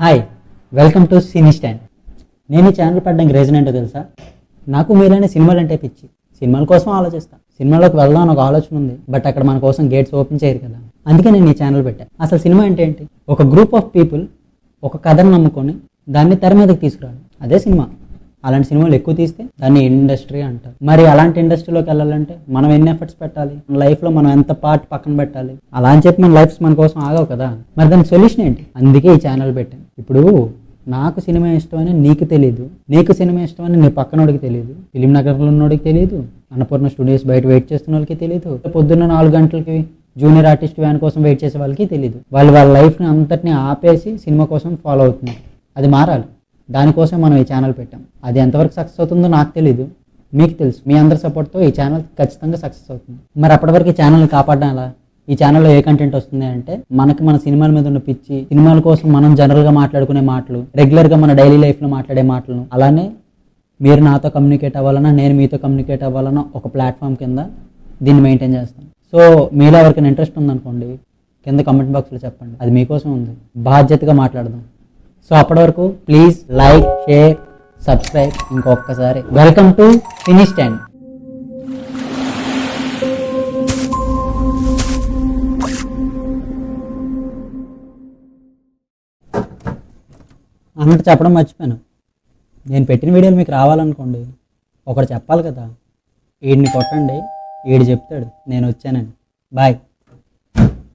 Hi, welcome to cine stand. నేను ఈ channel పెట్టడానికి రీజన్ ఏంటో తెలుసా? నాకు మీరైనా సినిమాలు అంటే పిచ్చి. సినిమాల కోసం ఆలోచిస్తాను. సినిమాలోకి వెళ్దాం అని ఒక ఆలోచన ఉంది, బట్ అక్కడ మన కోసం గేట్స్ ఓపెన్ చేయరు కదా. అందుకే నేను ఈ ఛానల్ పెట్టాను. అసలు సినిమా అంటే ఏంటి? ఒక గ్రూప్ ఆఫ్ పీపుల్ ఒక కథను నమ్ముకొని దాన్ని తెర మీదకి తీసుకురావాలి, అదే సినిమా. అలాంటి సినిమాలు ఎక్కువ తీస్తే దాన్ని ఇండస్ట్రీ అంటారు. మరి అలాంటి ఇండస్ట్రీలోకి వెళ్ళాలంటే మనం ఎన్ని ఎఫర్ట్స్ పెట్టాలి, మన లైఫ్లో మనం ఎంత పార్ట్ పక్కన పెట్టాలి? అలా అని చెప్పి మన లైఫ్స్ మన కోసం ఆగవు కదా. మరి దానికి సొల్యూషన్ ఏంటి? అందుకే ఈ ఛానల్ పెట్టాను. ఇప్పుడు నాకు సినిమా ఇష్టమని నీకు తెలియదు, నీకు సినిమా ఇష్టమని నీ పక్కనోడికి తెలియదు, ఫిలిం నగర్లో ఉన్నోడికి తెలియదు, అన్నపూర్ణ స్టూడియోస్ బయట వెయిట్ చేస్తున్న వాళ్ళకి తెలియదు, పొద్దున్న 4 గంటలకి జూనియర్ ఆర్టిస్ట్ వ్యాన్ కోసం వెయిట్ చేసే వాళ్ళకి తెలియదు. వాళ్ళ లైఫ్ని అంతటిని ఆపేసి సినిమా కోసం ఫాలో అవుతున్నారు. అది మారాలి. దానికోసం మనం ఈ ఛానల్ పెట్టాం. అది ఎంతవరకు సక్సెస్ అవుతుందో నాకు తెలియదు, మీకు తెలుసు. మీ అందరి సపోర్ట్తో ఈ ఛానల్ ఖచ్చితంగా సక్సెస్ అవుతుంది. మరి అప్పటి వరకు ఈ ఛానల్ని కాపాడడం ఎలా? ఈ ఛానల్లో ఏ కంటెంట్ వస్తుంది అంటే, మనకి మన సినిమాల మీద ఉన్న పిచ్చి, సినిమాల కోసం మనం జనరల్గా మాట్లాడుకునే మాటలు, రెగ్యులర్గా మన డైలీ లైఫ్లో మాట్లాడే మాటలను, అలానే మీరు నాతో కమ్యూనికేట్ అవ్వాలన్నా, నేను మీతో కమ్యూనికేట్ అవ్వాలన్నా ఒక ప్లాట్ఫామ్ కింద దీన్ని మెయింటైన్ చేస్తాను. సో మీలో ఎవరికైనా ఇంట్రెస్ట్ ఉందనుకోండి, కింద కమెంట్ బాక్స్లో చెప్పండి. అది మీకోసం ఉంది. బాధ్యతగా మాట్లాడదాం. సో అప్పటి వరకు ప్లీజ్ లైక్, షేర్, సబ్స్క్రైబ్. ఇంకొకసారి వెల్కమ్ టు సినీ స్టాండ్. అన్నట్టు చెప్పడం మర్చిపోయాను. నేను పెట్టిన వీడియోలు మీకు రావాలనుకోండి, ఒకటి చెప్పాలి కదా. వీడిని కొట్టండి, వీడు చెప్తాడు నేను వచ్చానని. బాయ్.